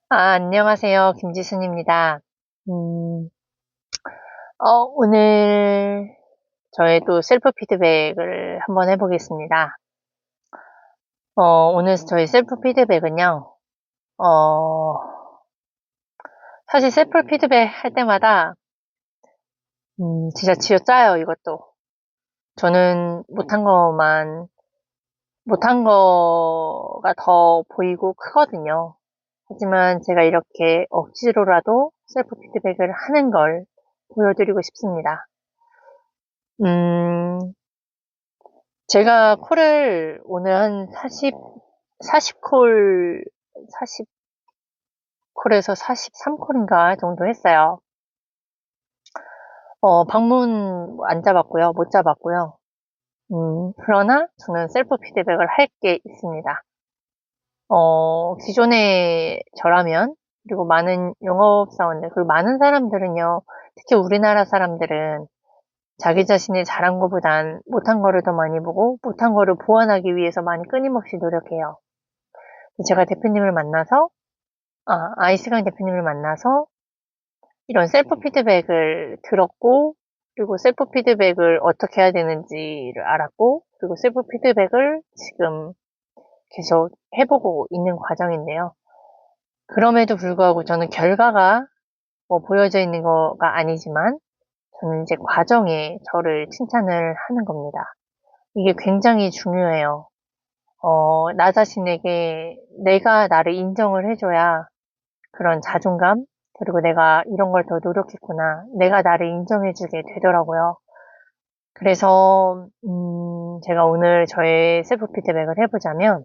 안녕하세요. 김지순입니다. 음, 오늘 저의 또 셀프 피드백을 한번 해보겠습니다. 오늘 저희 셀프 피드백은요, 어, 사실 셀프 피드백 할 때마다, 진짜 쥐어짜요, 이것도. 저는 못한 거가 더 보이고 크거든요. 하지만 제가 이렇게 억지로라도 셀프 피드백을 하는 걸 보여드리고 싶습니다. 음, 제가 콜을 오늘 한 40콜, 40콜에서 43콜인가 정도 했어요. 방문 안 잡았고요. 못 잡았고요. 그러나 저는 셀프 피드백을 할 게 있습니다. 기존에 저라면, 그리고 많은 영업사원들, 그리고 많은 사람들은요, 특히 우리나라 사람들은 자기 자신이 잘한 것보단 못한 거를 더 많이 보고, 못한 거를 보완하기 위해서 많이 끊임없이 노력해요. 제가 대표님을 만나서, 아이스강 대표님을 만나서 이런 셀프 피드백을 들었고, 그리고 셀프 피드백을 어떻게 해야 되는지를 알았고, 그리고 셀프 피드백을 지금 계속 해보고 있는 과정인데요. 그럼에도 불구하고 저는 결과가 뭐 보여져 있는 거가 아니지만, 저는 이제 과정에 저를 칭찬을 하는 겁니다. 이게 굉장히 중요해요. 나 자신에게 내가 나를 인정을 해줘야 그런 자존감, 그리고 내가 이런 걸 더 노력했구나. 내가 나를 인정해주게 되더라고요. 그래서, 제가 오늘 저의 셀프 피드백을 해보자면,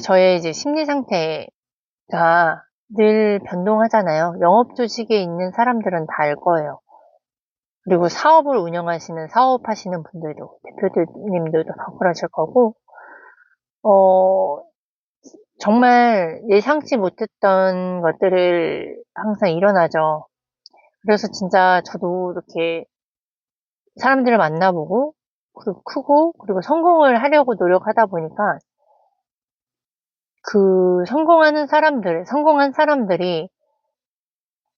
저의 이제 심리 상태가 늘 변동하잖아요. 영업 조직에 있는 사람들은 다 알 거예요. 그리고 사업을 운영하시는, 사업하시는 분들도, 대표님들도 다 그러실 거고, 어, 정말 예상치 못했던 것들을 항상 일어나죠. 그래서 진짜 저도 이렇게 사람들을 만나보고, 그리고 크고, 그리고 성공을 하려고 노력하다 보니까 성공한 사람들이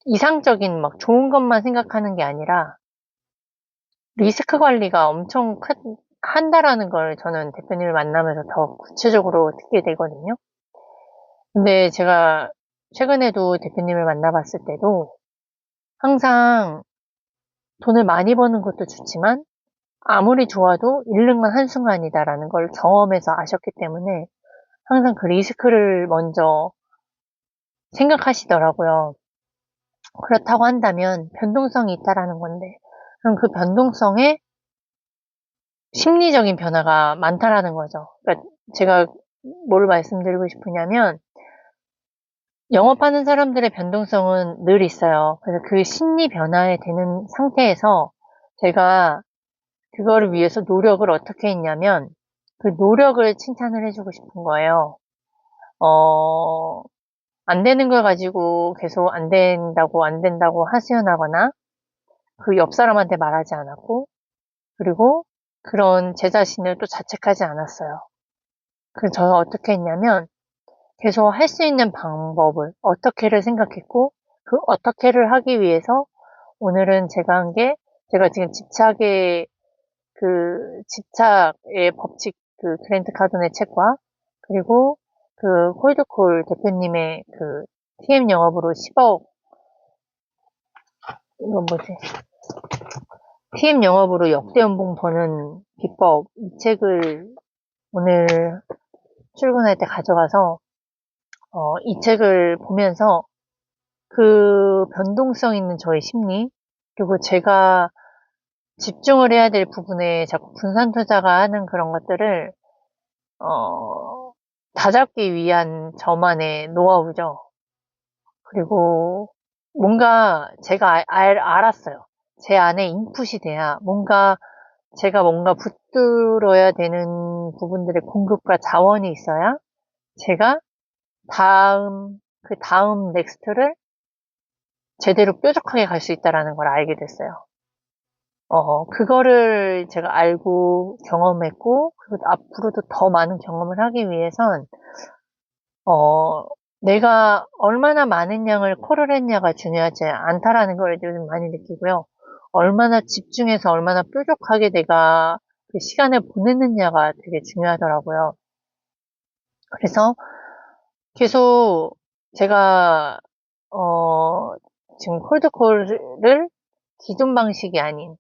이상적인 막 좋은 것만 생각하는 게 아니라 리스크 관리가 한다라는 걸 저는 대표님을 만나면서 더 구체적으로 듣게 되거든요. 근데 제가 최근에도 대표님을 만나봤을 때도 항상 돈을 많이 버는 것도 좋지만 아무리 좋아도 잃는 건 한순간이다라는 걸 경험해서 아셨기 때문에 항상 그 리스크를 먼저 생각하시더라고요. 그렇다고 한다면 변동성이 있다라는 건데, 그럼 그 변동성에 심리적인 변화가 많다라는 거죠. 그러니까 제가 뭘 말씀드리고 싶으냐면, 영업하는 사람들의 변동성은 늘 있어요. 그래서 그 심리 변화에 되는 상태에서 제가 그거를 위해서 노력을 어떻게 했냐면, 그 노력을 칭찬을 해주고 싶은 거예요. 어, 안 되는 걸 가지고 계속 안 된다고 하소연하거나, 그 옆 사람한테 말하지 않았고, 그리고 그런 제 자신을 또 자책하지 않았어요. 그래서 저는 어떻게 했냐면, 계속 할 수 있는 방법을, 어떻게를 생각했고, 그 어떻게를 하기 위해서 오늘은 제가 지금 집착의 법칙, 그 그랜트 카돈의 책과, 그리고 그 콜드콜 대표님의 그 TM 영업으로 10억, 이건 뭐지? TM 영업으로 역대 연봉 버는 비법, 이 책을 오늘 출근할 때 가져가서, 이 책을 보면서 그 변동성 있는 저의 심리, 그리고 제가 집중을 해야 될 부분에 자꾸 분산 투자가 하는 그런 것들을, 어, 다잡기 위한 저만의 노하우죠. 그리고 뭔가 제가 알았어요. 제 안에 인풋이 돼야 제가 뭔가 붙들어야 되는 부분들의 공급과 자원이 있어야 제가 그 다음 넥스트를 제대로 뾰족하게 갈 수 있다라는 걸 알게 됐어요. 그거를 제가 알고 경험했고, 그리고 앞으로도 더 많은 경험을 하기 위해선, 어, 내가 얼마나 많은 양을 콜을 했냐가 중요하지 않다라는 걸 요즘 많이 느끼고요. 얼마나 집중해서 얼마나 뾰족하게 내가 그 시간을 보냈느냐가 되게 중요하더라고요. 그래서 계속 제가, 어, 지금 콜드콜을 기존 방식이 아닌,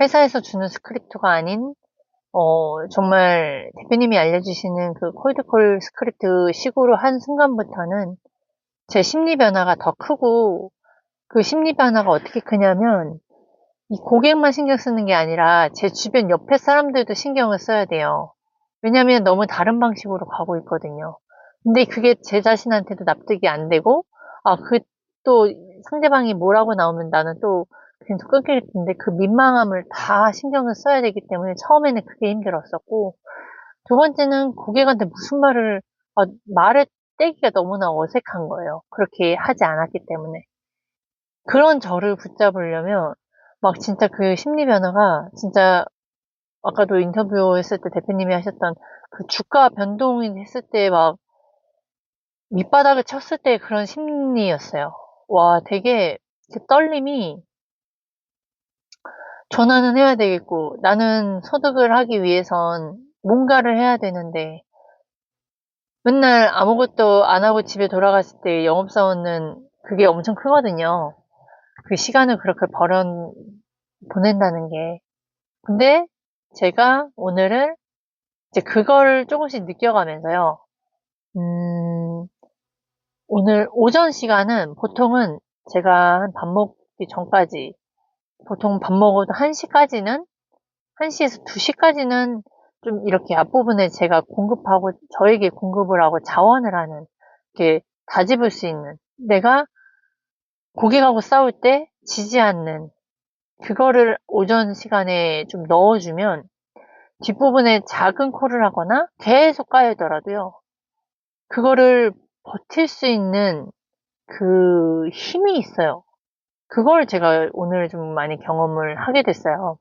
회사에서 주는 스크립트가 아닌, 정말 대표님이 알려주시는 그 콜드콜 스크립트 식으로 한 순간부터는 제 심리 변화가 더 크고, 그 심리 변화가 어떻게 크냐면, 이 고객만 신경 쓰는 게 아니라 제 주변 옆에 사람들도 신경을 써야 돼요. 왜냐면 너무 다른 방식으로 가고 있거든요. 근데 그게 제 자신한테도 납득이 안 되고, 또 상대방이 뭐라고 나오면 나는 또 계속 끊길 텐데 그 민망함을 다 신경을 써야 되기 때문에 처음에는 그게 힘들었었고, 두 번째는 고객한테 무슨 말을 떼기가 너무나 어색한 거예요. 그렇게 하지 않았기 때문에. 그런 저를 붙잡으려면 막 진짜 그 심리 변화가 진짜 아까도 인터뷰했을 때 대표님이 하셨던 그 주가 변동이 했을 때 막 밑바닥을 쳤을 때 그런 심리였어요. 와, 되게 그 떨림이 전환은 해야 되겠고 나는 소득을 하기 위해선 뭔가를 해야 되는데 맨날 아무것도 안 하고 집에 돌아갔을 때 영업사원은 그게 엄청 크거든요. 그 시간을 그렇게 보낸다는 게. 근데 제가 오늘은 이제 그걸 조금씩 느껴가면서요. 음, 오늘 오전 시간은 보통은 제가 한 밥 먹기 전까지, 보통 밥 먹어도 1시까지는, 1시에서 2시까지는 좀 이렇게 앞부분에 제가 공급하고, 저에게 공급을 하고 자원을 하는, 이렇게 다집을 수 있는, 내가 고객하고 싸울 때 지지 않는, 그거를 오전 시간에 좀 넣어주면, 뒷부분에 작은 콜을 하거나 계속 까이더라도요. 그거를 버틸 수 있는 그 힘이 있어요. 그걸 제가 오늘 좀 많이 경험을 하게 됐어요.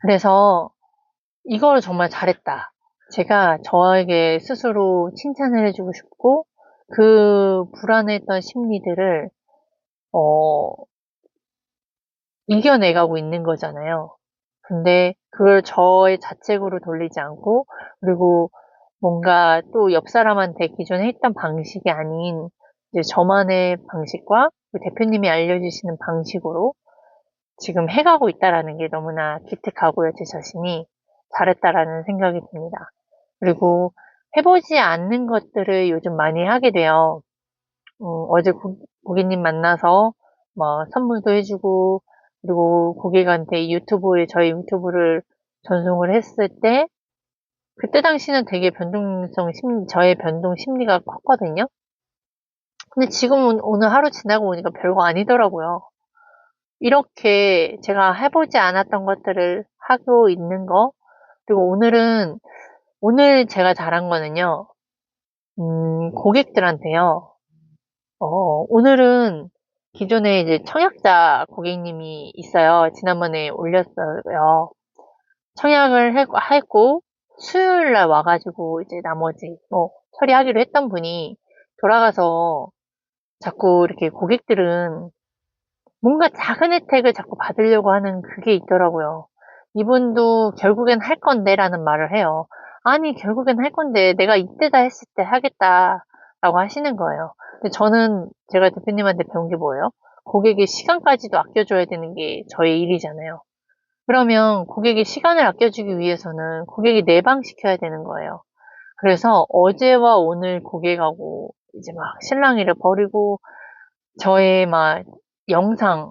그래서 이걸 정말 잘했다. 제가 저에게 스스로 칭찬을 해주고 싶고 그 불안했던 심리들을 어, 이겨내가고 있는 거잖아요. 근데 그걸 저의 자책으로 돌리지 않고 그리고 뭔가 또 옆 사람한테 기존에 했던 방식이 아닌 이제 저만의 방식과 그 대표님이 알려주시는 방식으로 지금 해가고 있다라는 게 너무나 기특하고요, 제 자신이 잘했다라는 생각이 듭니다. 그리고 해보지 않는 것들을 요즘 많이 하게 돼요. 어제 고객님 만나서 뭐 선물도 해주고 그리고 고객한테 저희 유튜브를 전송을 했을 때 그때 당시는 되게 저의 변동 심리가 컸거든요. 근데 지금은 오늘 하루 지나고 보니까 별거 아니더라고요. 이렇게 제가 해보지 않았던 것들을 하고 있는 거, 그리고 오늘 제가 잘한 거는요, 고객들한테요, 오늘은 기존에 이제 청약자 고객님이 있어요. 지난번에 올렸어요. 청약을 했고, 수요일 날 와가지고 이제 나머지 처리하기로 했던 분이 돌아가서 자꾸 이렇게 고객들은 뭔가 작은 혜택을 자꾸 받으려고 하는 그게 있더라고요. 이분도 결국엔 할 건데라는 말을 해요. 아니, 결국엔 할 건데 내가 이때다 했을 때 하겠다라고 하시는 거예요. 근데 저는 제가 대표님한테 배운 게 뭐예요? 고객의 시간까지도 아껴줘야 되는 게 저의 일이잖아요. 그러면 고객의 시간을 아껴주기 위해서는 고객이 내방시켜야 되는 거예요. 그래서 어제와 오늘 고객하고 이제 막 실랑이를 벌이고 저의 막 영상,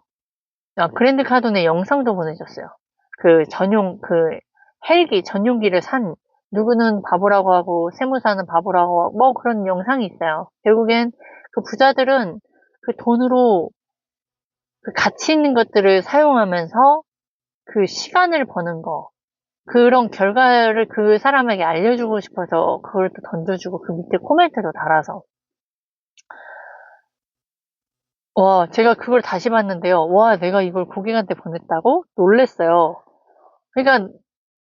그랜드 카돈의 영상도 보내줬어요. 헬기 전용기를 누구는 바보라고 하고 세무사는 바보라고 하고 뭐 그런 영상이 있어요. 결국엔 그 부자들은 그 돈으로 그 가치 있는 것들을 사용하면서 그 시간을 버는 거, 그런 결과를 그 사람에게 알려주고 싶어서 그걸 또 던져주고 그 밑에 코멘트도 달아서 와, 제가 그걸 다시 봤는데요. 와, 내가 이걸 고객한테 보냈다고? 놀랬어요. 그러니까,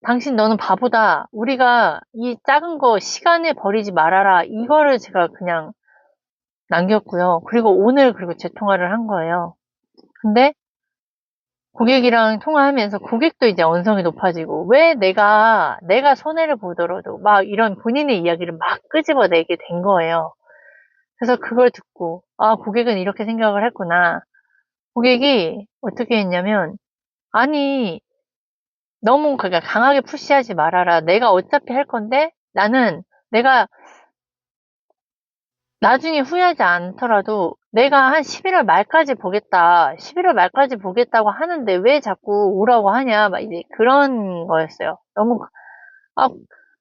당신 너는 바보다. 우리가 이 작은 거 시간을 버리지 말아라. 이거를 제가 그냥 남겼고요. 그리고 오늘 그리고 재통화를 한 거예요. 근데 고객이랑 통화하면서 고객도 이제 언성이 높아지고 왜 내가 손해를 보더라도 막 이런 본인의 이야기를 막 끄집어내게 된 거예요. 그래서 그걸 듣고 아, 고객은 이렇게 생각을 했구나. 고객이 어떻게 했냐면 아니 너무 그러니까 강하게 푸시하지 말아라. 내가 어차피 할 건데 나는 내가 나중에 후회하지 않더라도 내가 한 11월 말까지 보겠다. 11월 말까지 보겠다고 하는데 왜 자꾸 오라고 하냐. 막 이제 그런 거였어요. 너무, 아,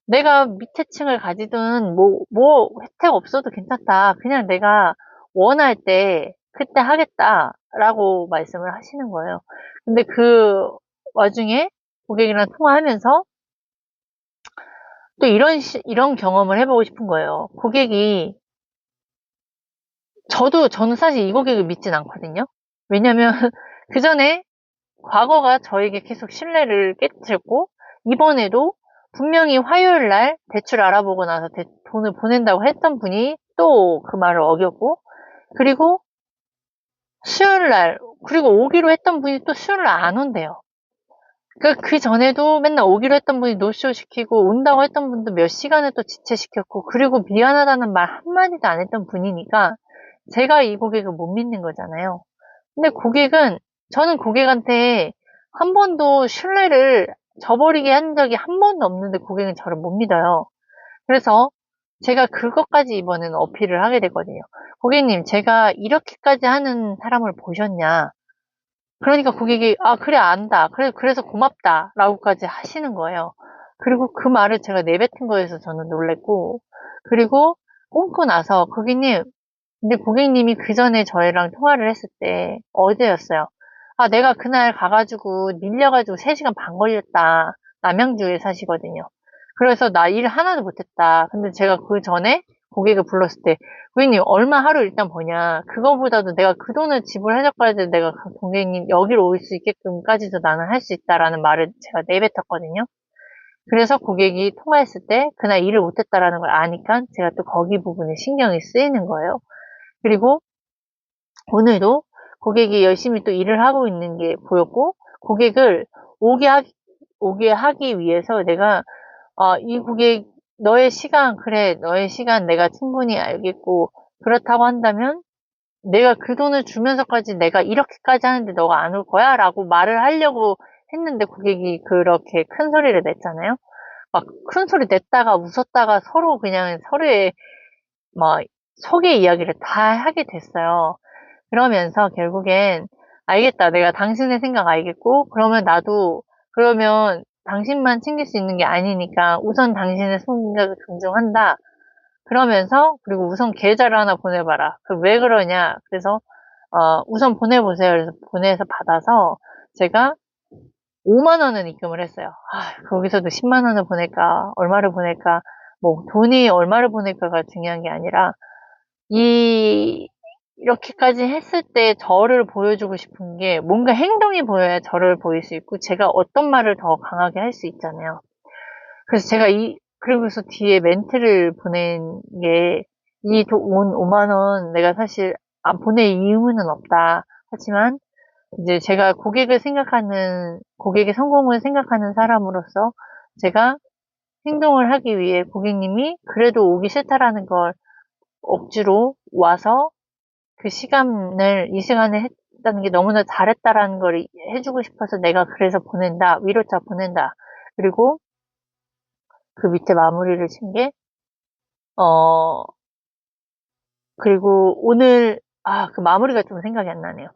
내가 밑에 층을 가지든 뭐 혜택 없어도 괜찮다. 그냥 내가 원할 때 그때 하겠다라고 말씀을 하시는 거예요. 근데 그 와중에 고객이랑 통화하면서 또 이런 경험을 해보고 싶은 거예요. 고객이 저는 사실 이 고객을 믿진 않거든요. 왜냐면, 그 전에 과거가 저에게 계속 신뢰를 깨뜨렸고, 이번에도 분명히 화요일 날 대출 알아보고 나서 돈을 보낸다고 했던 분이 또 그 말을 어겼고, 그리고 수요일 날, 그리고 오기로 했던 분이 또 수요일 날 안 온대요. 그 전에도 맨날 오기로 했던 분이 노쇼 시키고, 온다고 했던 분도 몇 시간을 또 지체시켰고, 그리고 미안하다는 말 한마디도 안 했던 분이니까, 제가 이 고객을 못 믿는 거잖아요. 근데 저는 고객한테 한 번도 신뢰를 저버리게 한 적이 한 번도 없는데 고객은 저를 못 믿어요. 그래서 제가 그것까지 이번에는 어필을 하게 되거든요. 고객님, 제가 이렇게까지 하는 사람을 보셨냐? 그러니까 고객이, 아, 그래, 안다. 그래, 그래서 고맙다. 라고까지 하시는 거예요. 그리고 그 말을 제가 내뱉은 거에서 저는 놀랬고, 그리고 끊고 나서, 고객님, 근데 고객님이 그 전에 저희랑 통화를 했을 때, 어제였어요. 아, 내가 그날 가가지고, 밀려가지고 3시간 반 걸렸다. 남양주에 사시거든요. 그래서 나 일 하나도 못했다. 근데 제가 그 전에 고객을 불렀을 때, 고객님 얼마 하루 일단 버냐. 그거보다도 내가 그 돈을 지불해줬까지 내가 고객님 여기로 올 수 있게끔까지도 나는 할 수 있다라는 말을 제가 내뱉었거든요. 그래서 고객이 통화했을 때 그날 일을 못했다라는 걸 아니까 제가 또 거기 부분에 신경이 쓰이는 거예요. 그리고 오늘도 고객이 열심히 또 일을 하고 있는 게 보였고, 고객을 오게 하기, 오게 하기 위해서 내가, 이 고객, 너의 시간, 그래, 너의 시간 내가 충분히 알겠고, 그렇다고 한다면, 내가 그 돈을 주면서까지 내가 이렇게까지 하는데 너가 안 올 거야? 라고 말을 하려고 했는데 고객이 그렇게 큰 소리를 냈잖아요? 막 큰 소리 냈다가 웃었다가 서로 그냥 서로의 뭐 속의 이야기를 다 하게 됐어요. 그러면서 결국엔 알겠다. 내가 당신의 생각 알겠고 그러면 당신만 챙길 수 있는 게 아니니까 우선 당신의 생각을 존중한다. 그러면서 그리고 우선 계좌를 하나 보내봐라. 왜 그러냐? 그래서 우선 보내보세요. 그래서 보내서 받아서 제가 5만 원은 입금을 했어요. 거기서도 10만 원을 보낼까, 얼마를 보낼까, 뭐 돈이 얼마를 보낼까가 중요한 게 아니라 이렇게까지 했을 때 저를 보여주고 싶은 게 뭔가 행동이 보여야 저를 보일 수 있고 제가 어떤 말을 더 강하게 할 수 있잖아요. 그래서 제가 그러고서 뒤에 멘트를 보낸 게 온 5만 원 내가 사실 안 보낼 이유는 없다. 하지만 이제 제가 고객의 성공을 생각하는 사람으로서 제가 행동을 하기 위해 고객님이 그래도 오기 싫다라는 걸 억지로 와서 이 시간에 했다는 게 너무나 잘했다라는 걸 해주고 싶어서 내가 그래서 보낸다. 위로차 보낸다. 그리고 그 밑에 마무리를 친 게, 어, 그리고 오늘, 그 마무리가 좀 생각이 안 나네요.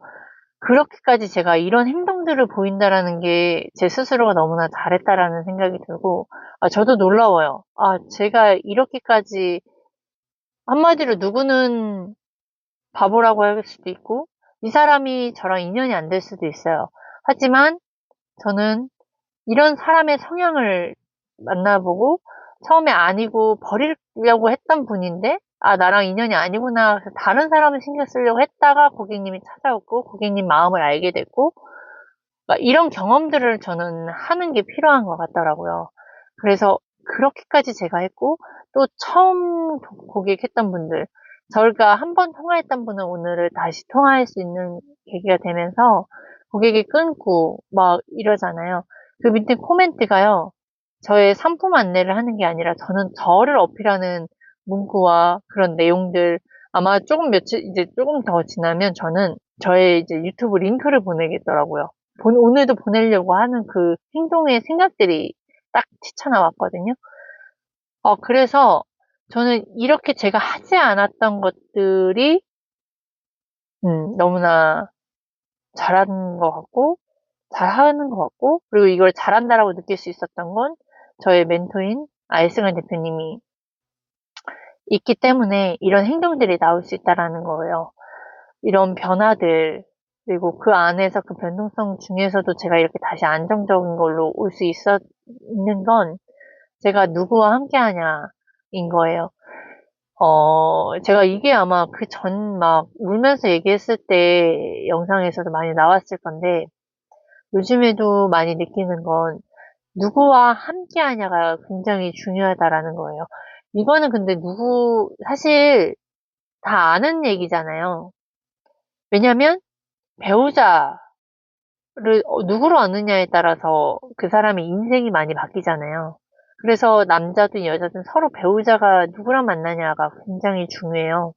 그렇게까지 제가 이런 행동들을 보인다라는 게 제 스스로가 너무나 잘했다라는 생각이 들고, 저도 놀라워요. 제가 이렇게까지, 한마디로 누구는 바보라고 할 수도 있고, 이 사람이 저랑 인연이 안 될 수도 있어요. 하지만 저는 이런 사람의 성향을 만나보고 처음에 아니고 버리려고 했던 분인데 아, 나랑 인연이 아니구나. 그래서 다른 사람을 신경 쓰려고 했다가 고객님이 찾아오고, 고객님 마음을 알게 됐고, 그러니까 이런 경험들을 저는 하는 게 필요한 것 같더라고요. 그래서 그렇게까지 제가 했고, 또 처음 고객했던 분들, 저희가 한 번 통화했던 분은 오늘을 다시 통화할 수 있는 계기가 되면서 고객이 끊고 막 이러잖아요. 그 밑에 코멘트가요, 저의 상품 안내를 하는 게 아니라 저는 저를 어필하는 문구와 그런 내용들, 아마 이제 조금 더 지나면 저는 저의 이제 유튜브 링크를 보내겠더라고요. 오늘도 보내려고 하는 그 행동의 생각들이 딱 튀쳐나왔거든요. 그래서 저는 이렇게 제가 하지 않았던 것들이, 너무나 잘하는 것 같고, 잘하는 것 같고, 그리고 이걸 잘한다라고 느낄 수 있었던 건 저의 멘토인 아이승환 대표님이 있기 때문에 이런 행동들이 나올 수 있다라는 거예요. 이런 변화들, 그리고 그 안에서 그 변동성 중에서도 제가 이렇게 다시 안정적인 걸로 올 수 있는 건 제가 누구와 함께 하냐인 거예요. 제가 이게 아마 그 전 막 울면서 얘기했을 때 영상에서도 많이 나왔을 건데, 요즘에도 많이 느끼는 건 누구와 함께 하냐가 굉장히 중요하다라는 거예요. 이거는 근데 사실 다 아는 얘기잖아요. 왜냐면 배우자를 누구로 얻느냐에 따라서 그 사람의 인생이 많이 바뀌잖아요. 그래서 남자든 여자든 서로 배우자가 누구랑 만나냐가 굉장히 중요해요.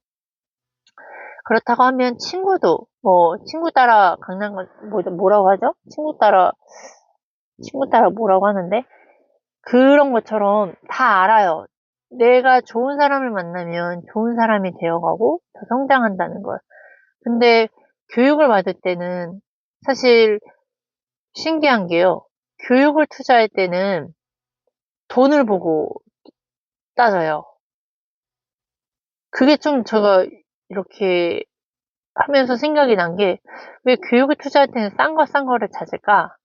그렇다고 하면 친구도 친구 따라 강남 뭐라고 하죠? 친구 따라 뭐라고 하는데 그런 것처럼 다 알아요. 내가 좋은 사람을 만나면 좋은 사람이 되어가고 더 성장한다는 걸. 근데 교육을 받을 때는 사실 신기한 게요. 교육을 투자할 때는 돈을 보고 따져요. 그게 좀 제가 이렇게 하면서 생각이 난 게, 왜 교육을 투자할 때는 싼 거를 찾을까?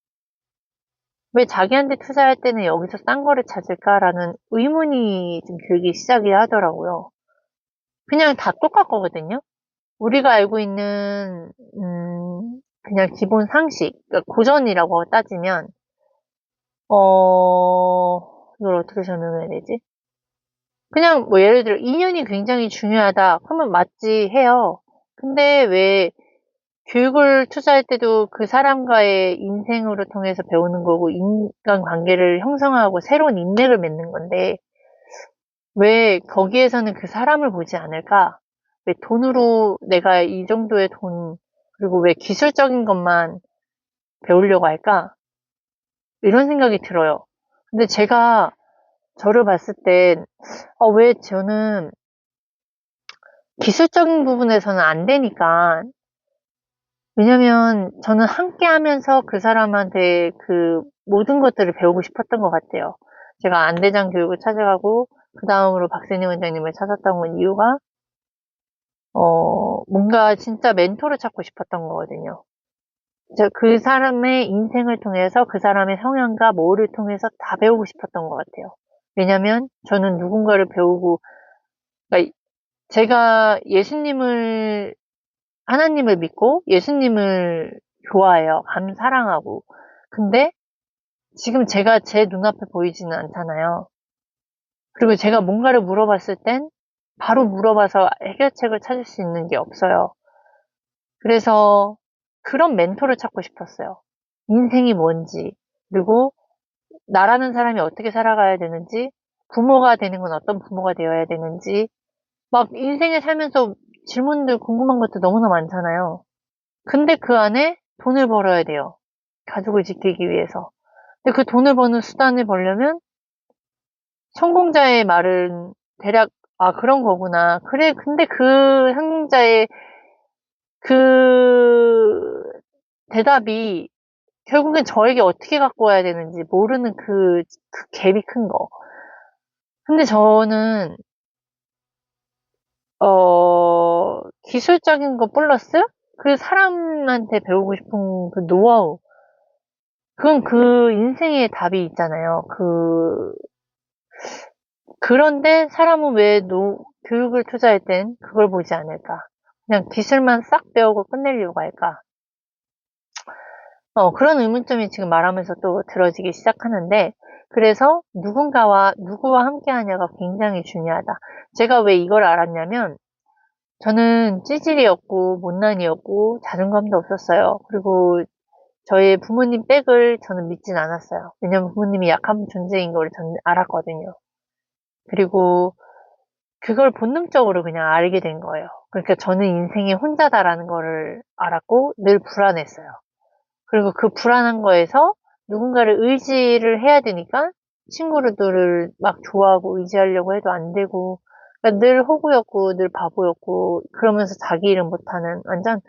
왜 자기한테 투자할 때는 여기서 싼 거를 찾을까라는 의문이 좀 들기 시작이 하더라고요. 그냥 다 똑같거든요. 우리가 알고 있는, 그냥 기본 상식, 그러니까 고전이라고 따지면, 이걸 어떻게 설명해야 되지? 그냥 뭐 예를 들어 인연이 굉장히 중요하다. 그러면 맞지 해요. 근데 왜 교육을 투자할 때도 그 사람과의 인생으로 통해서 배우는 거고 인간 관계를 형성하고 새로운 인맥을 맺는 건데 왜 거기에서는 그 사람을 보지 않을까? 왜 돈으로 내가 이 정도의 돈 그리고 왜 기술적인 것만 배우려고 할까? 이런 생각이 들어요. 근데 제가 저를 봤을 땐 왜 저는 기술적인 부분에서는 안 되니까. 왜냐면 저는 함께 하면서 그 사람한테 그 모든 것들을 배우고 싶었던 것 같아요. 제가 안대장 교육을 찾아가고 그 다음으로 박세니 원장님을 찾았던 건 이유가 뭔가 진짜 멘토를 찾고 싶었던 거거든요. 그 사람의 인생을 통해서 그 사람의 성향과 뭐를 통해서 다 배우고 싶었던 것 같아요. 왜냐면 저는 누군가를 배우고, 그러니까 제가 하나님을 믿고 예수님을 좋아해요. 사랑하고. 근데 지금 제가 제 눈앞에 보이지는 않잖아요. 그리고 제가 뭔가를 물어봤을 땐 바로 물어봐서 해결책을 찾을 수 있는 게 없어요. 그래서 그런 멘토를 찾고 싶었어요. 인생이 뭔지, 그리고 나라는 사람이 어떻게 살아가야 되는지, 부모가 되는 건 어떤 부모가 되어야 되는지, 막 인생을 살면서 질문들 궁금한 것도 너무나 많잖아요. 근데 그 안에 돈을 벌어야 돼요. 가족을 지키기 위해서. 근데 그 돈을 버는 수단을 벌려면 성공자의 말은 대략 그런 거구나. 그래, 근데 그 성공자의 그 대답이 결국엔 저에게 어떻게 갖고 와야 되는지 모르는 그 갭이 큰 거. 근데 저는 기술적인 거 플러스 그 사람한테 배우고 싶은 그 노하우. 그건 그 인생의 답이 있잖아요. 그런데 사람은 왜 교육을 투자할 땐 그걸 보지 않을까? 그냥 기술만 싹 배우고 끝내려고 할까? 그런 의문점이 지금 말하면서 또 들어지기 시작하는데, 그래서 누구와 함께 하냐가 굉장히 중요하다. 제가 왜 이걸 알았냐면, 저는 찌질이었고, 못난이였고, 자존감도 없었어요. 그리고 저희 부모님 백을 저는 믿진 않았어요. 왜냐면 부모님이 약한 존재인 걸 저는 알았거든요. 그리고 그걸 본능적으로 그냥 알게 된 거예요. 그러니까 저는 인생에 혼자다라는 거를 알았고, 늘 불안했어요. 그리고 그 불안한 거에서 누군가를 의지를 해야 되니까 친구들을 막 좋아하고 의지하려고 해도 안 되고, 그러니까 늘 호구였고, 늘 바보였고, 그러면서 자기 일 못하는 완전,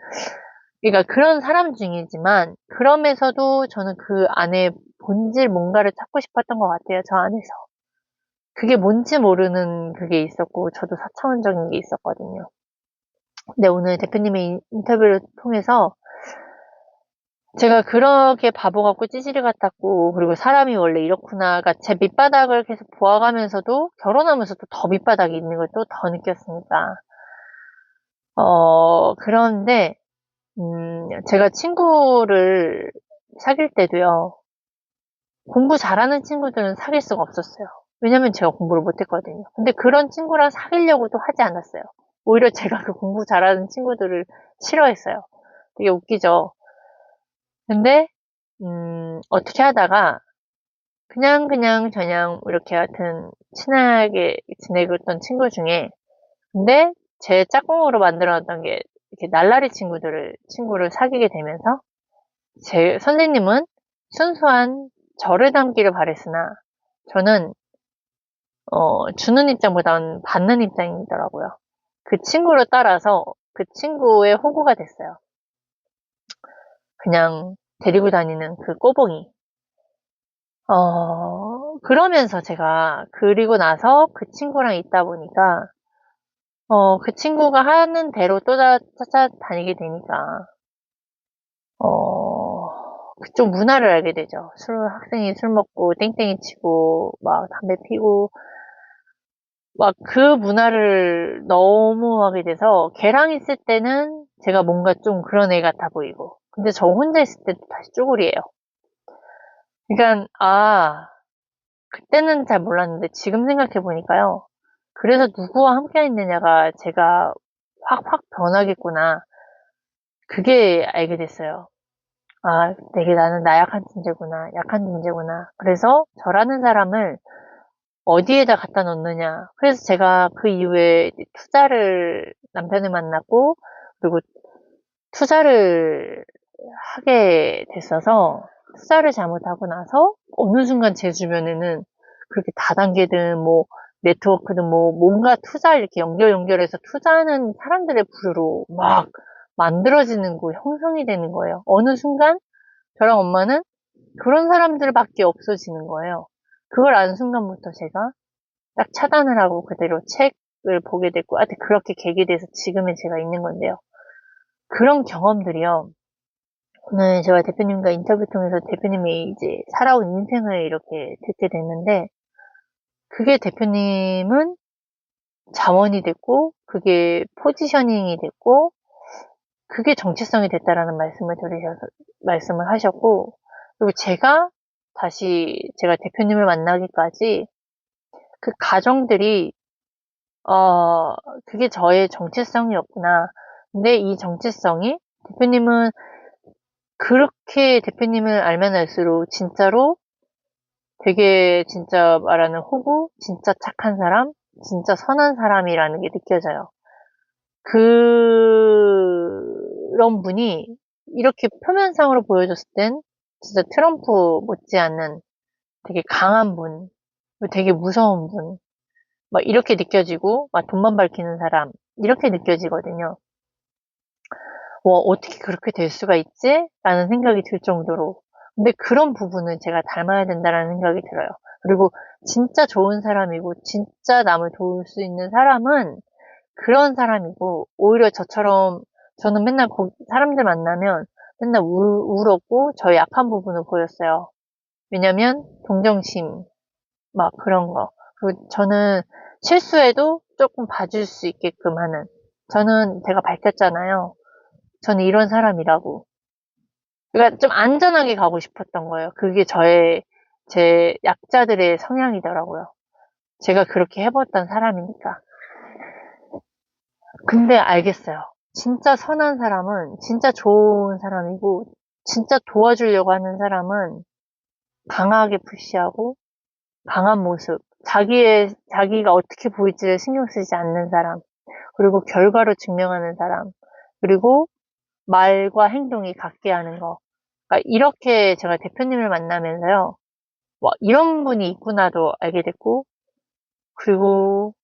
그러니까 그런 사람 중이지만, 그러면서도 저는 그 안에 본질 뭔가를 찾고 싶었던 것 같아요, 저 안에서. 그게 뭔지 모르는 그게 있었고, 저도 4차원적인 게 있었거든요. 근데 오늘 대표님의 인터뷰를 통해서 제가 그렇게 바보 같고 찌질이 같았고, 그리고 사람이 원래 이렇구나. 그러니까 제 밑바닥을 계속 보아가면서도 결혼하면서도 더 밑바닥이 있는 걸 또 더 느꼈으니까. 그런데, 제가 친구를 사귈 때도요, 공부 잘하는 친구들은 사귈 수가 없었어요. 왜냐면 제가 공부를 못했거든요. 근데 그런 친구랑 사귀려고도 하지 않았어요. 오히려 제가 그 공부 잘하는 친구들을 싫어했어요. 되게 웃기죠. 근데, 어떻게 하다가, 저냥, 이렇게 하여튼, 친하게 지내고 있던 친구 중에, 근데 제 짝꿍으로 만들어놨던 게, 이렇게 친구를 사귀게 되면서, 제 선생님은 순수한 저를 닮기를 바랬으나, 저는, 주는 입장보다는 받는 입장이더라고요. 그 친구를 따라서 그 친구의 호구가 됐어요. 그냥 데리고 다니는 그 꼬봉이. 그러면서 제가, 그리고 나서 그 친구랑 있다 보니까, 그 친구가 하는 대로 또 찾아다니게 되니까, 그쪽 문화를 알게 되죠. 학생이 술 먹고, 땡땡이 치고, 막 담배 피고, 막 그 문화를 너무 하게 돼서, 걔랑 있을 때는 제가 뭔가 좀 그런 애 같아 보이고, 근데 저 혼자 있을 때도 다시 쪼그리예요. 그러니까, 그때는 잘 몰랐는데 지금 생각해 보니까요. 그래서 누구와 함께 있느냐가 제가 확 변하겠구나. 그게 알게 됐어요. 되게 나는 나약한 존재구나. 약한 존재구나. 그래서 저라는 사람을 어디에다 갖다 놓느냐. 그래서 제가 그 이후에 남편을 만났고, 그리고 투자를 하게 됐어서, 투자를 잘못하고 나서, 어느 순간 제 주변에는 그렇게 다단계든 뭐, 네트워크든 뭐, 뭔가 이렇게 연결해서 투자하는 사람들의 부류로 막 만들어지는 거, 형성이 되는 거예요. 어느 순간, 저랑 엄마는 그런 사람들밖에 없어지는 거예요. 그걸 안 순간부터 제가 딱 차단을 하고 그대로 책을 보게 됐고, 하여튼 그렇게 계기 돼서 지금의 제가 있는 건데요. 그런 경험들이요. 오늘 저와 대표님과 인터뷰 통해서 대표님이 이제 살아온 인생을 이렇게 듣게 됐는데, 그게 대표님은 자원이 됐고, 그게 포지셔닝이 됐고, 그게 정체성이 됐다라는 말씀을 하셨고, 그리고 제가 대표님을 만나기까지 그 가정들이, 그게 저의 정체성이었구나. 근데 이 정체성이 대표님은 그렇게 대표님을 알면 알수록 진짜로 되게 진짜 말하는 호구, 진짜 착한 사람, 진짜 선한 사람이라는 게 느껴져요. 그런 분이 이렇게 표면상으로 보여줬을 땐 진짜 트럼프 못지않는 되게 강한 분, 되게 무서운 분, 막 이렇게 느껴지고, 막 돈만 밝히는 사람, 이렇게 느껴지거든요. 어떻게 그렇게 될 수가 있지? 라는 생각이 들 정도로. 근데 그런 부분을 제가 닮아야 된다라는 생각이 들어요. 그리고 진짜 좋은 사람이고, 진짜 남을 도울 수 있는 사람은 그런 사람이고, 오히려 저는 맨날 사람들 만나면 맨날 울었고, 저의 약한 부분을 보였어요. 왜냐면, 동정심, 막 그런 거. 그리고 저는 실수해도 조금 봐줄 수 있게끔 하는. 저는 제가 밝혔잖아요. 저는 이런 사람이라고. 그러니까 좀 안전하게 가고 싶었던 거예요. 그게 제 약자들의 성향이더라고요. 제가 그렇게 해봤던 사람이니까. 근데 알겠어요. 진짜 선한 사람은, 진짜 좋은 사람이고, 진짜 도와주려고 하는 사람은 강하게 푸시하고, 강한 모습, 자기가 어떻게 보일지를 신경 쓰지 않는 사람, 그리고 결과로 증명하는 사람, 그리고 말과 행동이 같게 하는 거. 그러니까 이렇게 제가 대표님을 만나면서요, 와, 이런 분이 있구나도 알게 됐고, 그리고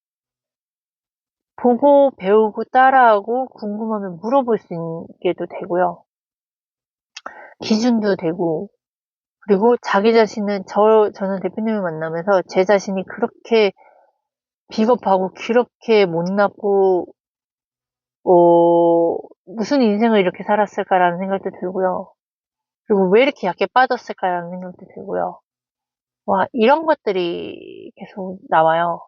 보고 배우고 따라하고 궁금하면 물어볼 수 있게도 되고요. 기준도 되고, 그리고 자기 자신은, 저는 대표님을 만나면서 제 자신이 그렇게 비겁하고, 그렇게 못났고, 무슨 인생을 이렇게 살았을까라는 생각도 들고요. 그리고 왜 이렇게 약해 빠졌을까라는 생각도 들고요. 와, 이런 것들이 계속 나와요.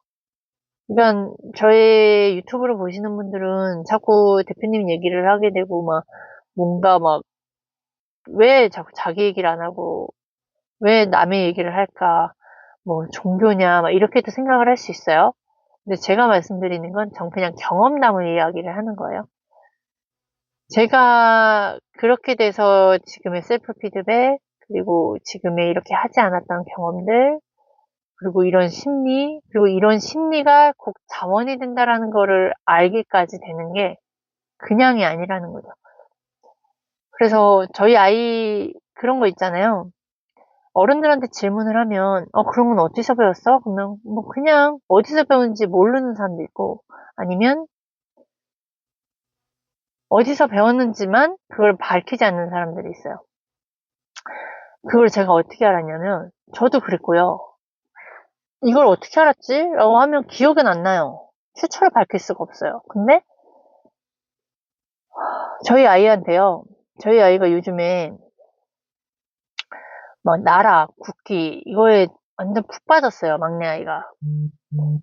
그러니까 저의 유튜브를 보시는 분들은 자꾸 대표님 얘기를 하게 되고 막 뭔가 막 왜 자꾸 자기 얘기를 안 하고 왜 남의 얘기를 할까 뭐 종교냐 막 이렇게도 생각을 할 수 있어요. 근데 제가 말씀드리는 건 전 그냥 경험담을 이야기를 하는 거예요. 제가 그렇게 돼서 지금의 셀프 피드백 그리고 지금의 이렇게 하지 않았던 경험들 그리고 이런 심리가 꼭 자원이 된다라는 거를 알기까지 되는 게 그냥이 아니라는 거죠. 그래서 저희 아이 그런 거 있잖아요. 어른들한테 질문을 하면 그런 건 어디서 배웠어? 그러면 뭐 그냥 어디서 배운지 모르는 사람도 있고 아니면 어디서 배웠는지만 그걸 밝히지 않는 사람들이 있어요. 그걸 제가 어떻게 알았냐면 저도 그랬고요. 이걸 어떻게 알았지? 라고 하면 기억은 안 나요. 출처를 밝힐 수가 없어요. 근데 저희 아이한테요. 저희 아이가 요즘에 막 나라, 국기 이거에 완전 푹 빠졌어요. 막내 아이가.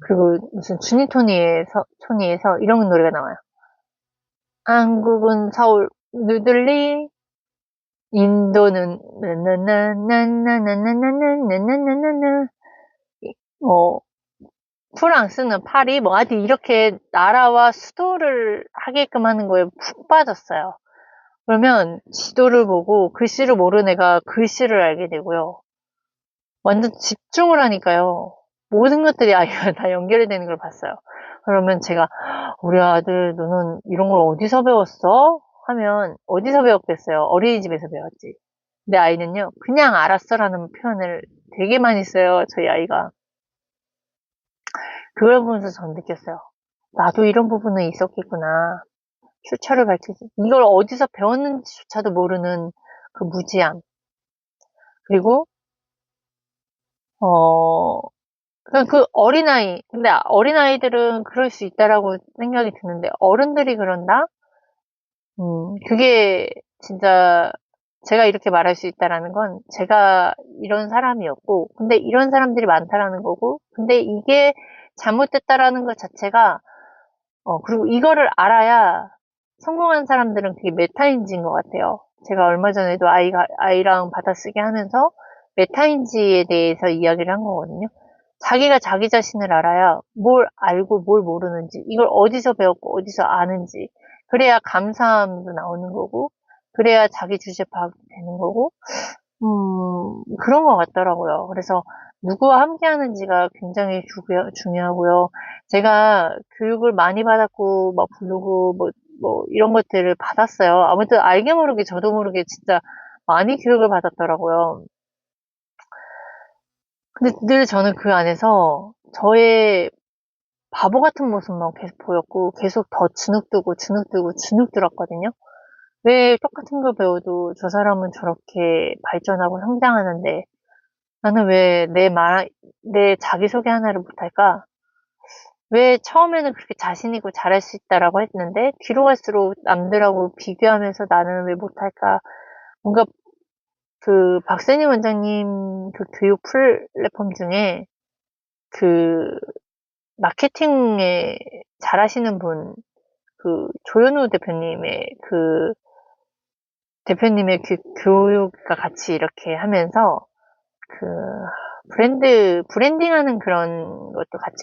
그리고 무슨 주니토니에서 이런 노래가 나와요. 한국은 서울 뉴델리 인도는 나나나나나나나나나나나나나나 뭐 프랑스는 파리 뭐 하여튼 이렇게 나라와 수도를 하게끔 하는 거에 푹 빠졌어요. 그러면 지도를 보고 글씨를 모르는 애가 글씨를 알게 되고요. 완전 집중을 하니까요. 모든 것들이 아이가 다 연결이 되는 걸 봤어요. 그러면 제가 우리 아들 너는 이런 걸 어디서 배웠어? 하면 어디서 배웠겠어요? 어린이집에서 배웠지. 근데 아이는요. 그냥 알았어라는 표현을 되게 많이 써요. 저희 아이가. 그걸 보면서 전 느꼈어요. 나도 이런 부분은 있었겠구나. 출처를 밝히지. 이걸 어디서 배웠는지조차도 모르는 그 무지함. 그리고 어, 그 어린아이. 근데 어린아이들은 그럴 수 있다라고 생각이 드는데 어른들이 그런다? 그게 진짜 제가 이렇게 말할 수 있다라는 건 제가 이런 사람이었고 근데 이런 사람들이 많다라는 거고 근데 이게 잘못됐다라는 것 자체가 그리고 이거를 알아야 성공한 사람들은 그게 메타인지인 것 같아요. 제가 얼마 전에도 아이랑 받아쓰기 하면서 메타인지에 대해서 이야기를 한 거거든요. 자기가 자기 자신을 알아야 뭘 알고 뭘 모르는지, 이걸 어디서 배웠고 어디서 아는지, 그래야 감사함도 나오는 거고, 그래야 자기 주제 파악도 되는 거고, 그런 것 같더라고요. 그래서 누구와 함께 하는지가 굉장히 중요하고요. 제가 교육을 많이 받았고, 막 블로그, 이런 것들을 받았어요. 아무튼 알게 모르게 저도 모르게 진짜 많이 교육을 받았더라고요. 근데 늘 저는 그 안에서 저의 바보 같은 모습만 계속 보였고, 계속 더 주눅 들었거든요. 왜 똑같은 걸 배워도 저 사람은 저렇게 발전하고 성장하는데, 나는 왜 내 자기소개 하나를 못할까? 왜 처음에는 그렇게 자신 있고 잘할 수 있다라고 했는데, 뒤로 갈수록 남들하고 비교하면서 나는 왜 못할까? 뭔가 박세니 원장님 그 교육 플랫폼 중에 그 마케팅에 잘하시는 분, 조현우 대표님의 교육과 같이 이렇게 하면서, 브랜딩하는 그런 것도 같이